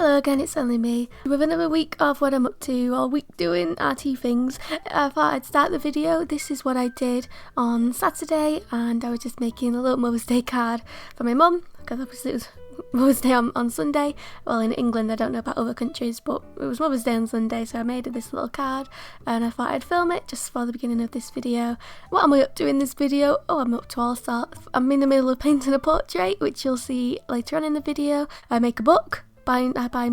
Hello again, it's only me. With another week of what I'm up to, or week doing RT things, I thought I'd start the video. This is what I did on Saturday, and I was just making a little Mother's Day card for my mum, because obviously it was Mother's Day on Sunday. Well, in England, I don't know about other countries, but it was Mother's Day on Sunday, so I made this little card, and I thought I'd film it just for the beginning of this video. What am I up to in this video? Oh, I'm up to all sorts. I'm in the middle of painting a portrait, which you'll see later on in the video. I make a book. I bind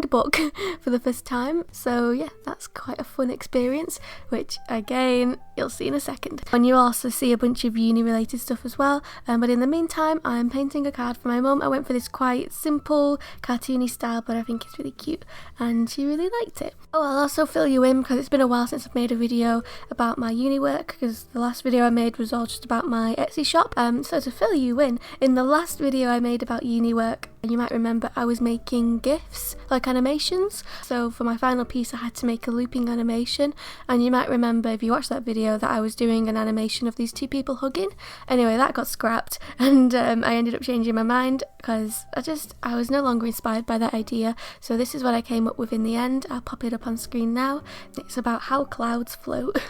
a book for the first time, so yeah, that's quite a fun experience, which again you'll see in a second. And you also see a bunch of uni related stuff as well, but in the meantime I'm painting a card for my mum. I went for this quite simple cartoony style, but I think it's really cute and she really liked it. Oh, I'll also fill you in because it's been a while since I've made a video about my uni work, because the last video I made was all just about my Etsy shop. So to fill you in the last video I made about uni work, you might remember I was making GIFs, like animations. So for my final piece I had to make a looping animation, and you might remember if you watched that video that I was doing an animation of these two people hugging. Anyway, that got scrapped, and I ended up changing my mind because I was no longer inspired by that idea. So this is what I came up with in the end. I'll pop it up on screen now. It's about how clouds float.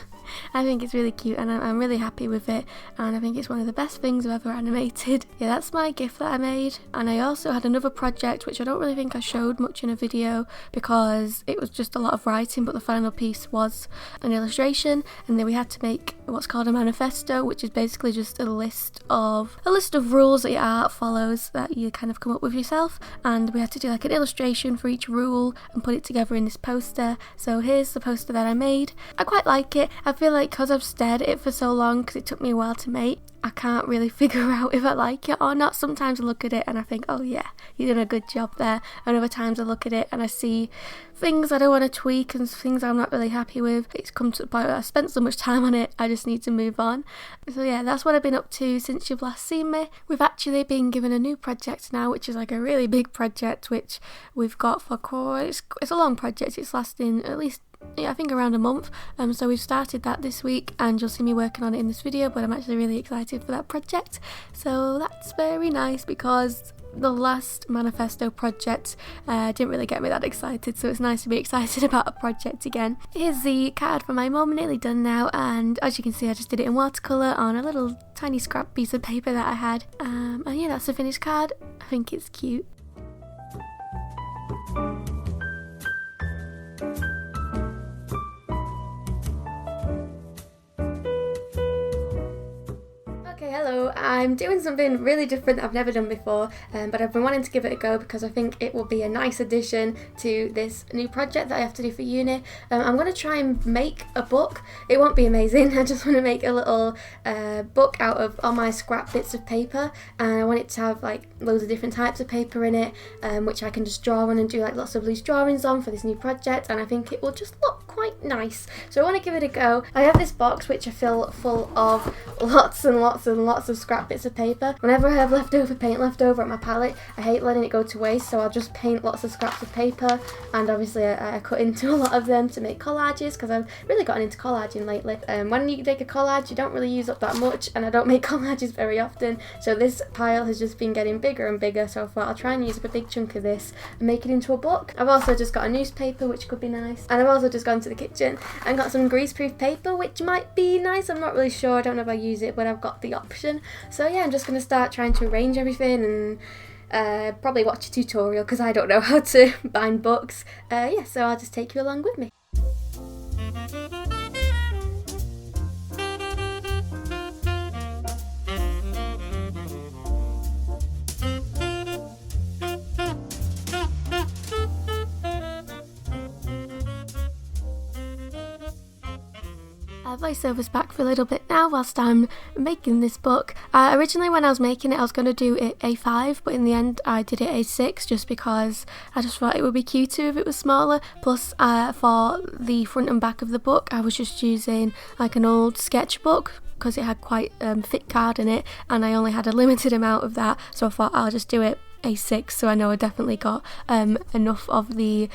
I think it's really cute and I'm really happy with it, and I think it's one of the best things I've ever animated. Yeah, that's my GIF that I made. And I also had another project which I don't really think I showed much in a video because it was just a lot of writing, but the final piece was an illustration, and then we had to make what's called a manifesto, which is basically just a list of rules that your art follows that you kind of come up with yourself, and we had to do like an illustration for each rule and put it together in this poster. So here's the poster that I made. I quite like it. I feel like because I've stared at it for so long, because it took me a while to make, I can't really figure out if I like it or not. Sometimes I look at it and I think, oh yeah, you did a good job there, and other times I look at it and I see things I don't want to tweak and things I'm not really happy with. It's come to the point where I spent so much time on it, I just need to move on. So yeah, that's what I've been up to since you've last seen me. We've actually been given a new project now, which is like a really big project, which we've got for it's a long project. It's lasting at least, yeah, I think around a month. So we've started that this week, and you'll see me working on it in this video, but I'm actually really excited for that project. So that's very nice, because the last manifesto project didn't really get me that excited, so it's nice to be excited about a project again. Here's the card for my mum, nearly done now, and as you can see I just did it in watercolour on a little tiny scrap piece of paper that I had, and yeah, that's the finished card. I think it's cute. Hello, I'm doing something really different that I've never done before, but I've been wanting to give it a go because I think it will be a nice addition to this new project that I have to do for uni. I'm going to try and make a book. It won't be amazing, I just want to make a little book out of all my scrap bits of paper, and I want it to have like loads of different types of paper in it, which I can just draw on and do like lots of loose drawings on for this new project, and I think it will just look quite nice. So I want to give it a go. I have this box which I fill full of lots and lots of scrap bits of paper. Whenever I have leftover paint left over at my palette, I hate letting it go to waste, so I'll just paint lots of scraps of paper, and obviously I cut into a lot of them to make collages, because I've really gotten into collaging lately. When you make a collage, you don't really use up that much, and I don't make collages very often, so this pile has just been getting bigger and bigger, so I thought I'll try and use up a big chunk of this and make it into a book. I've also just got a newspaper, which could be nice, and I've also just gone to the kitchen and got some greaseproof paper, which might be nice. I'm not really sure, I don't know if I use it, but I've got the option. So yeah, I'm just going to start trying to arrange everything and probably watch a tutorial, because I don't know how to bind books. Yeah, so I'll just take you along with me. Voiceover's back for a little bit now whilst I'm making this book. Originally when I was making it I was going to do it A5, but in the end I did it A6 just because I just thought it would be cuter if it was smaller. Plus for the front and back of the book I was just using like an old sketchbook, because it had quite thick card in it and I only had a limited amount of that, so I thought I'll just do it A6, so I know I definitely got enough of the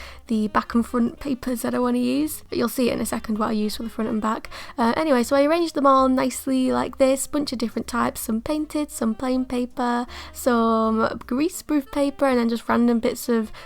back and front papers that I want to use, but you'll see it in a second what I use for the front and back. Anyway, so I arranged them all nicely like this, bunch of different types, some painted, some plain paper, some greaseproof paper, and then just random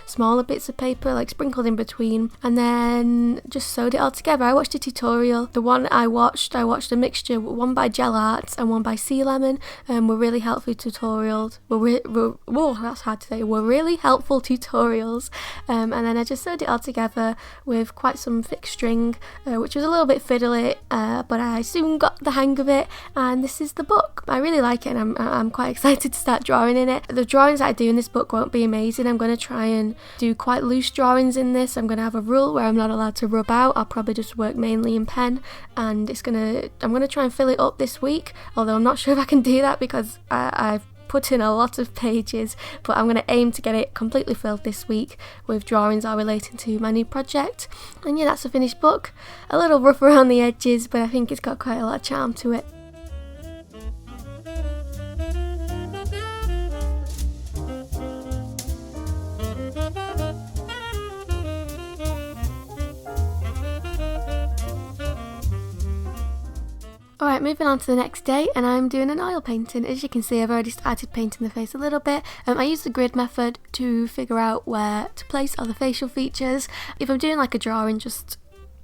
smaller bits of paper like sprinkled in between, and then just sewed it all together. I watched a tutorial. The one I watched a mixture, one by Gel Arts and one by Sea Lemon, were really helpful tutorials. Whoa, that's hard to say. Were really helpful tutorials, and then I just sewed it all together with quite some thick string, which was a little bit fiddly, but I soon got the hang of it, and this is the book. I really like it, and I'm quite excited to start drawing in it. The drawings that I do in this book won't be amazing. I'm going to try and do quite loose drawings in this. I'm going to have a rule where I'm not allowed to rub out. I'll probably just work mainly in pen, and I'm going to try and fill it up this week, although I'm not sure if I can do that because I've put in a lot of pages, but I'm going to aim to get it completely filled this week with drawings all relating to my new project. And yeah, that's a finished book. A little rough around the edges, but I think it's got quite a lot of charm to it. Alright, moving on to the next day, and I'm doing an oil painting. As you can see, I've already started painting the face a little bit. I use the grid method to figure out where to place all the facial features. If I'm doing like a drawing just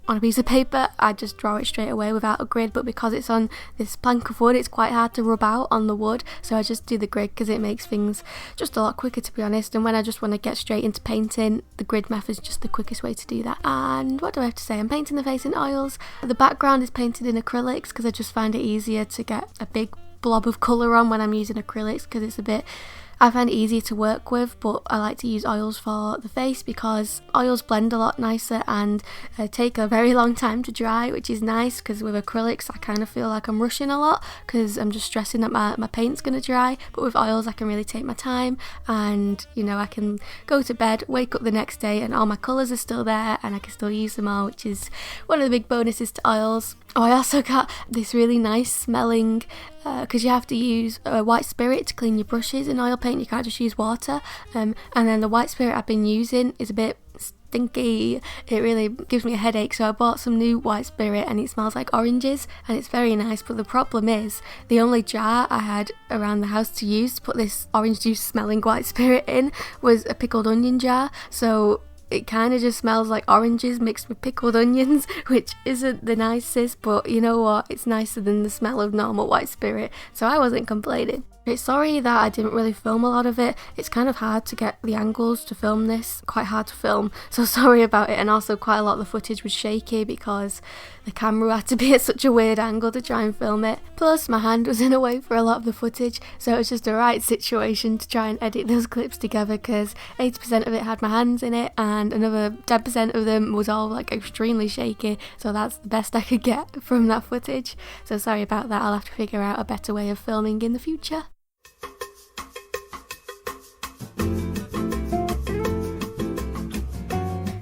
on a piece of paper, I just draw it straight away without a grid, but because it's on this plank of wood, it's quite hard to rub out on the wood, so I just do the grid because it makes things just a lot quicker, to be honest. And when I just want to get straight into painting, the grid method is just the quickest way to do that. And what do I have to say? I'm painting the face in oils. The background is painted in acrylics because I just find it easier to get a big blob of colour on when I'm using acrylics, because I find it easier to work with, but I like to use oils for the face because oils blend a lot nicer and take a very long time to dry, which is nice, because with acrylics I kind of feel like I'm rushing a lot because I'm just stressing that my paint's going to dry. But with oils I can really take my time, and I can go to bed, wake up the next day and all my colours are still there and I can still use them all, which is one of the big bonuses to oils. Oh, I also got this really nice smelling, because you have to use white spirit to clean your brushes in oil paint. You can't just use water, and then the white spirit I've been using is a bit stinky. It really gives me a headache, so I bought some new white spirit and it smells like oranges and it's very nice. But the problem is the only jar I had around the house to use to put this orange juice smelling white spirit in was a pickled onion jar, so it kind of just smells like oranges mixed with pickled onions, which isn't the nicest, but you know what, it's nicer than the smell of normal white spirit, so I wasn't complaining. Sorry that I didn't really film a lot of it. It's kind of hard to get the angles to film this, quite hard to film, so sorry about it. And also quite a lot of the footage was shaky because the camera had to be at such a weird angle to try and film it. Plus my hand was in a way for a lot of the footage, so it was just the right situation to try and edit those clips together, because 80% of it had my hands in it and another 10% of them was all like extremely shaky, so that's the best I could get from that footage. So sorry about that. I'll have to figure out a better way of filming in the future.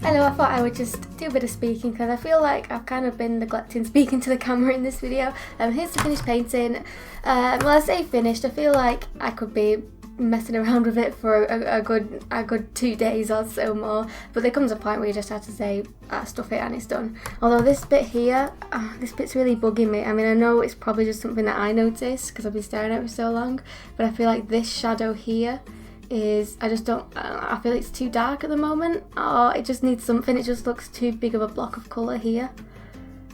Hello, I thought I would just do a bit of speaking because I feel like I've kind of been neglecting speaking to the camera in this video. Here's the finished painting. Well, I say finished, I feel like I could be messing around with it for a good 2 days or so more, but there comes a point where you just have to say stuff it and it's done. Although this bit here, this bit's really bugging me. I mean, I know it's probably just something that I noticed because I've been staring at it for so long, but I feel like this shadow here I feel it's too dark at the moment, or it just needs something. It just looks too big of a block of colour here.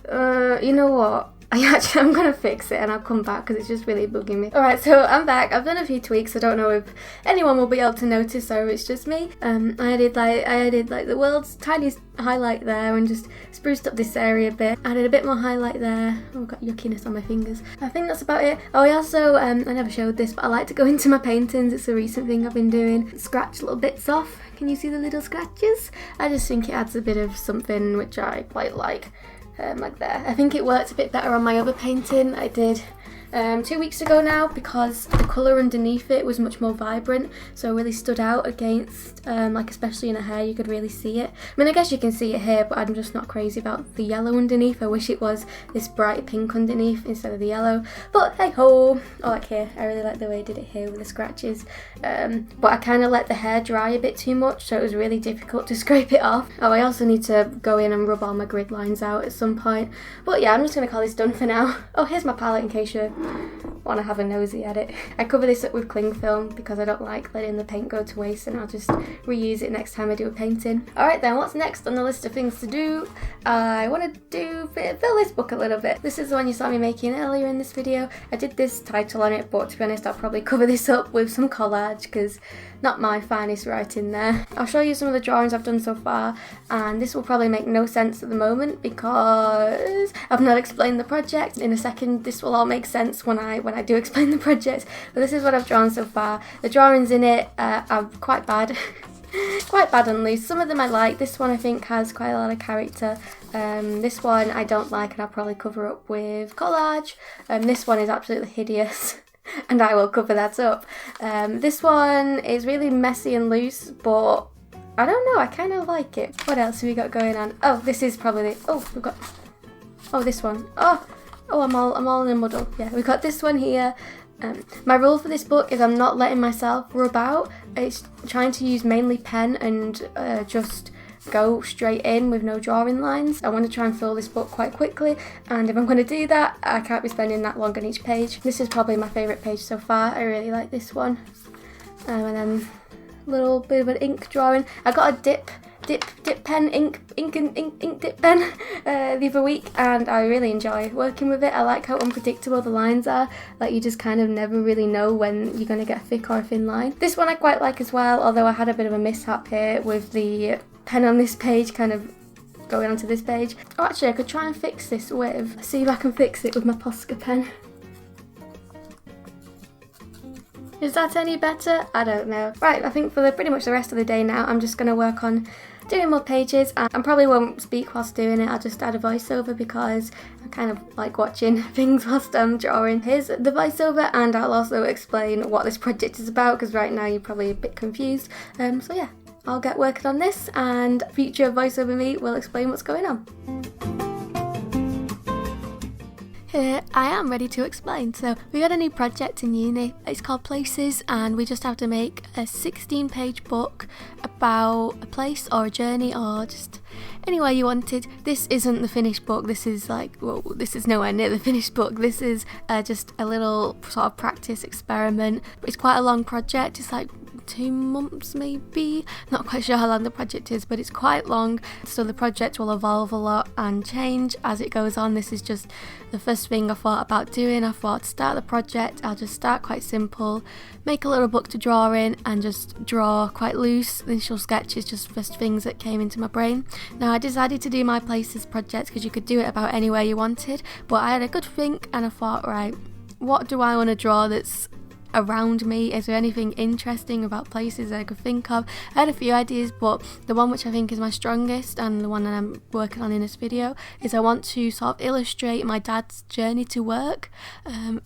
You know what? I'm going to fix it and I'll come back because it's just really bugging me. Alright, so I'm back. I've done a few tweaks. I don't know if anyone will be able to notice or it's just me. I added like the world's tiniest highlight there and just spruced up this area a bit. Added a bit more highlight there. Oh, I've got yuckiness on my fingers. I think that's about it. Oh, I also, I never showed this, but I like to go into my paintings. It's a recent thing I've been doing. Scratch little bits off. Can you see the little scratches? I just think it adds a bit of something which I quite like. Like there. I think it worked a bit better on my other painting I did 2 weeks ago now, because the colour underneath it was much more vibrant, so it really stood out against, like especially in her hair, you could really see it. I mean, I guess you can see it here, but I'm just not crazy about the yellow underneath. I wish it was this bright pink underneath instead of the yellow, but hey ho. Oh, like here, I really like the way I did it here with the scratches, but I kind of let the hair dry a bit too much, so it was really difficult to scrape it off. Oh, I also need to go in and rub all my grid lines out at some point, but yeah, I'm just going to call this done for now. Oh, here's my palette in case you want to have a nosy at it. I cover this up with cling film because I don't like letting the paint go to waste, and I'll just reuse it next time I do a painting. Alright then, what's next on the list of things to do? I want to fill this book a little bit. This is the one you saw me making earlier in this video. I did this title on it, but to be honest I'll probably cover this up with some collage because not my finest writing there. I'll show you some of the drawings I've done so far, and this will probably make no sense at the moment because I've not explained the project. In a second this will all make sense when I do explain the project, but this is what I've drawn so far. The drawings in it are quite bad. Quite bad and loose. Some of them I like. This one I think has quite a lot of character. This one I don't like, and I'll probably cover up with collage. This one is absolutely hideous. And I will cover that up. This one is really messy and loose, but I don't know, I kind of like it. What else have we got going on? Oh, this is probably we've got, this one. Oh, I'm all in a muddle. Yeah, we've got this one here. My rule for this book is I'm not letting myself rub out. It's trying to use mainly pen and just go straight in with no drawing lines. I want to try and fill this book quite quickly, and if I'm going to do that, I can't be spending that long on each page. This is probably my favourite page so far. I really like this one. And then a little bit of an ink drawing. I got a dip pen, ink dip pen the other week, and I really enjoy working with it. I like how unpredictable the lines are, like you just kind of never really know when you're going to get a thick or a thin line. This one I quite like as well, although I had a bit of a mishap here with the pen on this page kind of going onto this page. Oh, actually I could try and fix this with, see if I can fix it with my Posca pen. Is that any better? I don't know. Right, I think for pretty much the rest of the day now, I'm just going to work on doing more pages, and I probably won't speak whilst doing it. I'll just add a voiceover because I kind of like watching things whilst I'm drawing. Here's the voiceover, and I'll also explain what this project is about because right now you're probably a bit confused. So yeah, I'll get working on this, and future voiceover me will explain what's going on. Here I am ready to explain. So we got a new project in uni. It's called Places, and we just have to make a 16-page book about a place or a journey or just anywhere you wanted. This isn't the finished book. This is this is nowhere near the finished book. This is just a little sort of practice experiment. But it's quite a long project. It's like 2 months maybe. Not quite sure how long the project is, but it's quite long, so the project will evolve a lot and change as it goes on. This is just the first thing I thought about doing. I thought to start the project I'll just start quite simple, make a little book to draw in and just draw quite loose initial sketches, just first things that came into my brain. Now I decided to do my Places project because you could do it about anywhere you wanted, but I had a good think and I thought, right, what do I want to draw that's around me? Is there anything interesting about places that I could think of? I had a few ideas, but the one which I think is my strongest and the one that I'm working on in this video is I want to sort of illustrate my dad's journey to work.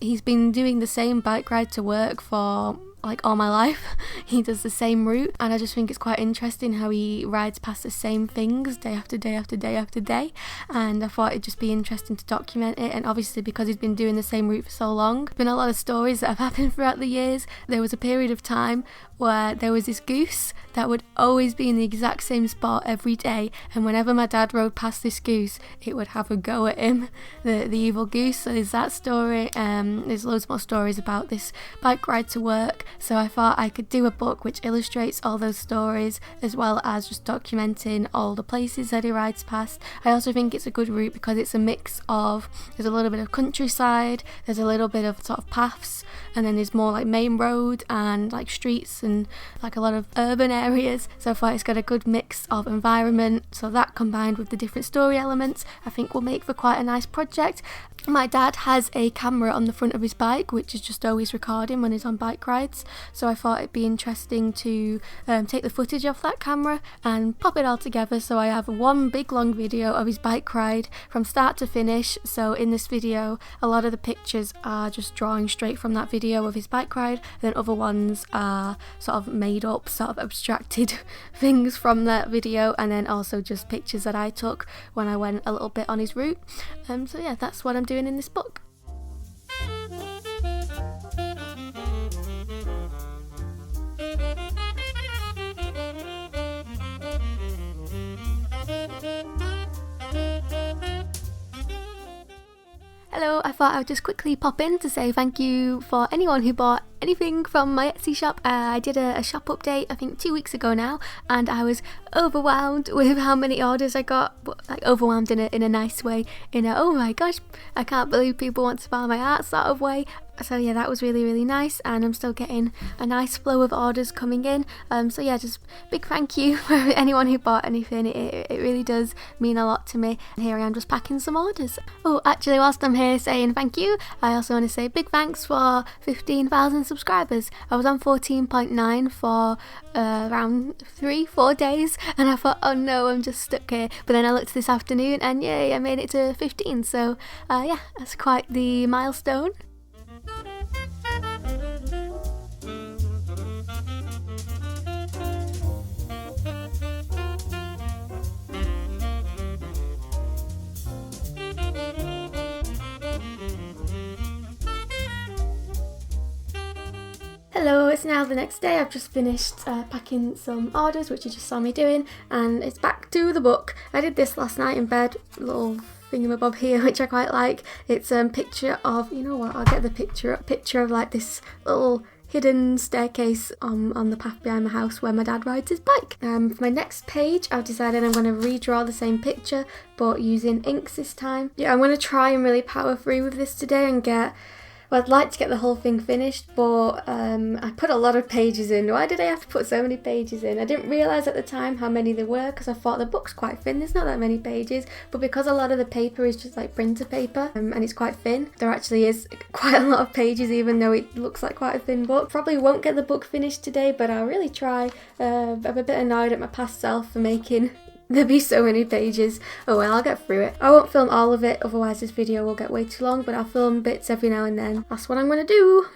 He's been doing the same bike ride to work for like all my life. He does the same route, and I just think it's quite interesting how he rides past the same things day after day after day after day, and I thought it'd just be interesting to document it. And obviously because he's been doing the same route for so long, there's been a lot of stories that have happened throughout the years. There was a period of time where there was this goose that would always be in the exact same spot every day, and whenever my dad rode past this goose it would have a go at him, the evil goose. So there's that story. There's loads more stories about this bike ride to work, so I thought I could do a book which illustrates all those stories as well as just documenting all the places that he rides past. I also think it's a good route because it's a mix of, there's a little bit of countryside, there's a little bit of sort of paths, and then there's more like main road and like streets and like a lot of urban areas. So I thought it's got a good mix of environment, so that combined with the different story elements I think will make for quite a nice project. My dad has a camera on the front of his bike which is just always recording when he's on bike rides, shots, so I thought it'd be interesting to take the footage off that camera and pop it all together so I have one big long video of his bike ride from start to finish. So in this video a lot of the pictures are just drawing straight from that video of his bike ride, and then other ones are sort of made up, sort of abstracted things from that video, and then also just pictures that I took when I went a little bit on his route. So yeah, that's what I'm doing in this book. Hello, I thought I would just quickly pop in to say thank you for anyone who bought anything from my Etsy shop. I did a shop update I think 2 weeks ago now, and I was overwhelmed with how many orders I got, but like overwhelmed in a nice way, in a oh my gosh, I can't believe people want to buy my art sort of way. So yeah, that was really nice, and I'm still getting a nice flow of orders coming in. So yeah, just big thank you for anyone who bought anything. It really does mean a lot to me. And here I am just packing some orders. Oh, actually, whilst I'm here saying thank you, I also want to say big thanks for 15,000 subscribers. I was on 14.9 for around 3-4 days, and I thought, oh no, I'm just stuck here. But then I looked this afternoon and yay, I made it to 15. So yeah, that's quite the milestone. Hello, it's now the next day. I've just finished packing some orders, which you just saw me doing, and it's back to the book. I did this last night in bed, little thingamabob here, which I quite like. It's a picture of, you know what, I'll get the picture of like this little hidden staircase on the path behind my house where my dad rides his bike. For my next page, I've decided I'm going to redraw the same picture, but using inks this time. Yeah, I'm going to try and really power through with this today and well, I'd like to get the whole thing finished, but I put a lot of pages in. Why did I have to put so many pages in? I didn't realise at the time how many there were, because I thought the book's quite thin, there's not that many pages, but because a lot of the paper is just like printer paper and it's quite thin, there actually is quite a lot of pages even though it looks like quite a thin book. Probably won't get the book finished today, but I'll really try. I'm a bit annoyed at my past self for making there be so many pages. Oh well, I'll get through it. I won't film all of it, otherwise this video will get way too long, but I'll film bits every now and then. That's what I'm gonna do.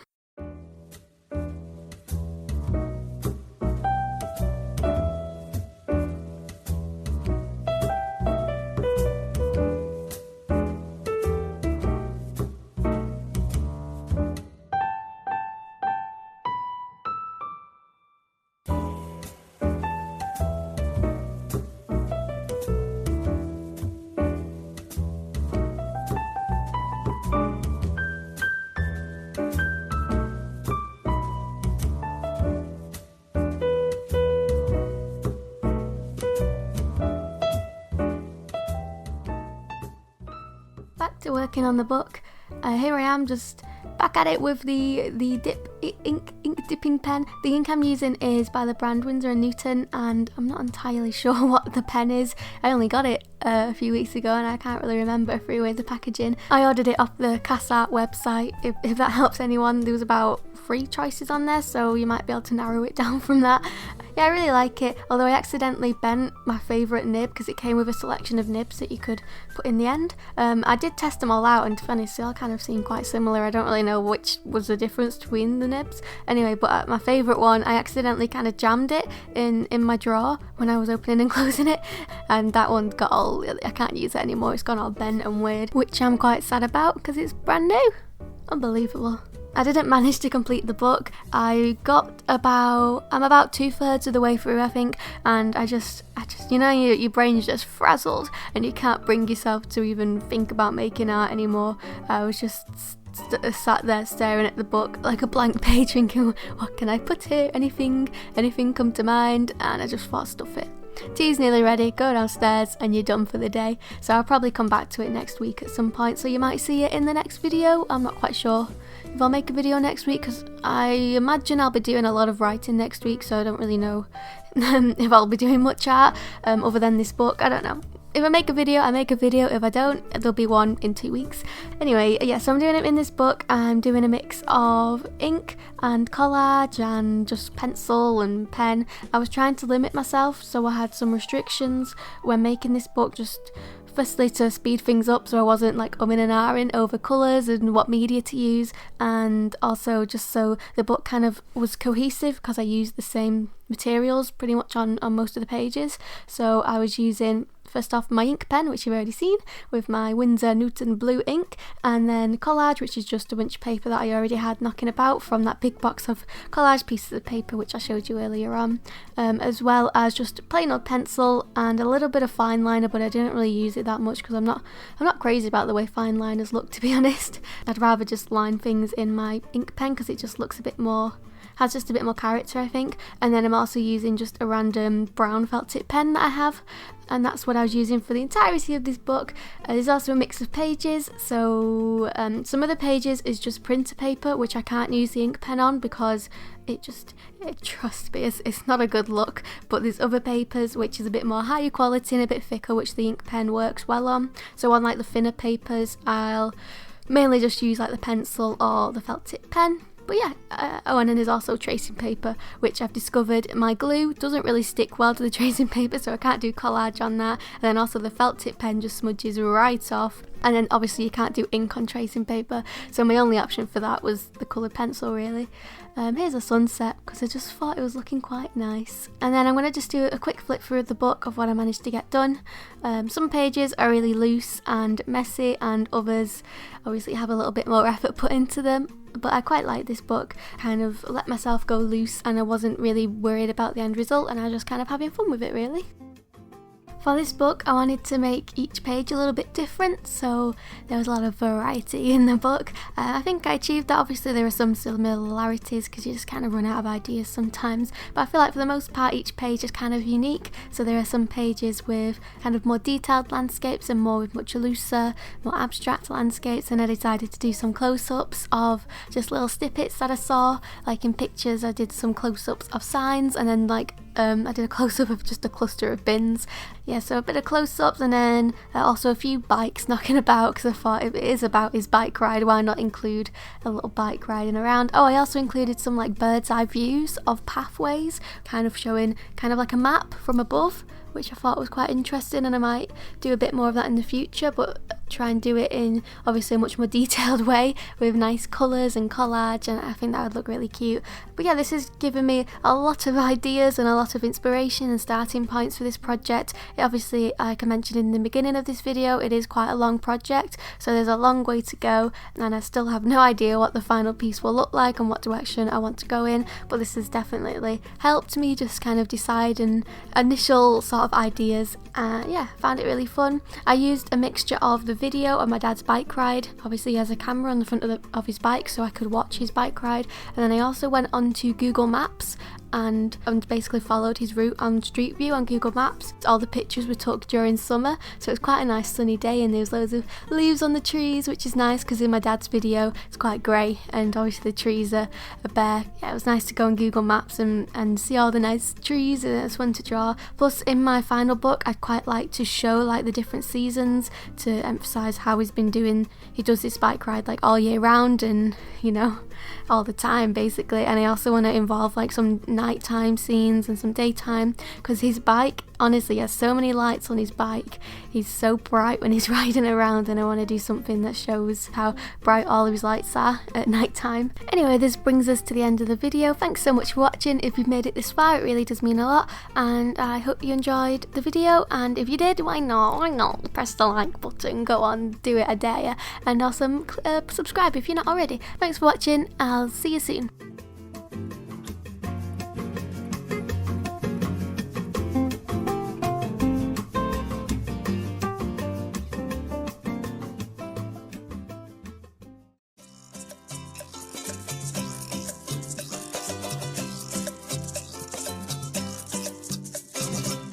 Back to working on the book. Here I am, just back at it with the ink dipping pen. The ink I'm using is by the brand Winsor & Newton, and I'm not entirely sure what the pen is. I only got it a few weeks ago and I can't really remember through the packaging. I ordered it off the CassArt website, if that helps anyone. There was about 3 choices on there, so you might be able to narrow it down from that. Yeah, I really like it, although I accidentally bent my favourite nib because it came with a selection of nibs that you could put in the end. I did test them all out, and to be honest, they all kind of seem quite similar. I don't really know which was the difference between the nibs. Anyway, but my favourite one, I accidentally kind of jammed it in my drawer when I was opening and closing it, and that one got all, I can't use it anymore, it's gone all bent and weird, which I'm quite sad about because it's brand new. Unbelievable. I didn't manage to complete the book. I'm about 2/3 of the way through, I think, and I just, you know, your brain's just frazzled and you can't bring yourself to even think about making art anymore. I was just sat there staring at the book like a blank page thinking, what can I put here? Anything come to mind? And I just thought, stuff it. Tea's nearly ready, go downstairs and you're done for the day. So I'll probably come back to it next week at some point, so you might see it in the next video. I'm not quite sure if I'll make a video next week because I imagine I'll be doing a lot of writing next week, so I don't really know if I'll be doing much art other than this book. I don't know. If I make a video, I make a video. If I don't, there'll be one in 2 weeks. Anyway, yeah, so I'm doing it in this book. I'm doing a mix of ink and collage and just pencil and pen. I was trying to limit myself, so I had some restrictions when making this book, just firstly to speed things up so I wasn't like umming and ahhing over colours and what media to use, and also just so the book kind of was cohesive because I used the same materials pretty much on most of the pages. So I was using, first off, my ink pen, which you've already seen, with my Winsor Newton blue ink, and then collage, which is just a bunch of paper that I already had knocking about from that big box of collage pieces of paper which I showed you earlier on, as well as just plain old pencil and a little bit of fine liner, but I didn't really use it that much because I'm not crazy about the way fine liners look, to be honest. I'd rather just line things in my ink pen because it just looks a bit more, has just a bit more character, I think. And then I'm also using just a random brown felt tip pen that I have, and that's what I was using for the entirety of this book. There's also a mix of pages, so some of the pages is just printer paper, which I can't use the ink pen on because trust me, it's not a good look. But there's other papers which is a bit more higher quality and a bit thicker, which the ink pen works well on. So on like the thinner papers, I'll mainly just use like the pencil or the felt tip pen. But yeah, oh, and then there's also tracing paper, which I've discovered my glue doesn't really stick well to the tracing paper, so I can't do collage on that. And then also the felt tip pen just smudges right off. And then obviously you can't do ink on tracing paper, so my only option for that was the coloured pencil, really. Here's a sunset, because I just thought it was looking quite nice. And then I'm going to just do a quick flip through the book of what I managed to get done. Some pages are really loose and messy, and others obviously have a little bit more effort put into them. But I quite like this book, kind of let myself go loose, and I wasn't really worried about the end result, and I was just kind of having fun with it, really. For this book, I wanted to make each page a little bit different, so there was a lot of variety in the book. I think I achieved that. Obviously there are some similarities because you just kind of run out of ideas sometimes, but I feel like for the most part each page is kind of unique. So there are some pages with kind of more detailed landscapes and more with much looser, more abstract landscapes, and I decided to do some close-ups of just little snippets that I saw. Like in pictures I did some close-ups of signs, and then like I did a close-up of just a cluster of bins. Yeah, so a bit of close-ups, and then also a few bikes knocking about, because I thought if it is about his bike ride, why not include a little bike riding around. Oh, I also included some like bird's eye views of pathways, kind of showing kind of like a map from above, which I thought was quite interesting, and I might do a bit more of that in the future, but try and do it in obviously a much more detailed way with nice colours and collage, and I think that would look really cute. But yeah, this has given me a lot of ideas and a lot of inspiration and starting points for this project. Obviously, like I mentioned in the beginning of this video, it is quite a long project, so there's a long way to go, and I still have no idea what the final piece will look like and what direction I want to go in, but this has definitely helped me just kind of decide and initial sort of ideas. Yeah, found it really fun. I used a mixture of the video of my dad's bike ride. Obviously he has a camera on the front of his bike, so I could watch his bike ride, and then I also went onto Google Maps and basically followed his route on Street View on Google Maps. All the pictures were took during summer, so it was quite a nice sunny day, and there was loads of leaves on the trees, which is nice because in my dad's video it's quite grey and obviously the trees are bare. Yeah, it was nice to go on Google Maps and see all the nice trees, and it's fun to draw. Plus in my final book I'd quite like to show like the different seasons to emphasise how he does this bike ride like all year round, and you know, all the time basically. And I also want to involve like some nighttime scenes and some daytime, because his bike honestly has so many lights on his bike. He's so bright when he's riding around, and I want to do something that shows how bright all of his lights are at night time. Anyway, this brings us to the end of the video. Thanks so much for watching. If you've made it this far, it really does mean a lot, and I hope you enjoyed the video, and if you did, why not press the like button, go on, do it, I dare ya, and also subscribe if you're not already. Thanks for watching, I'll see you soon.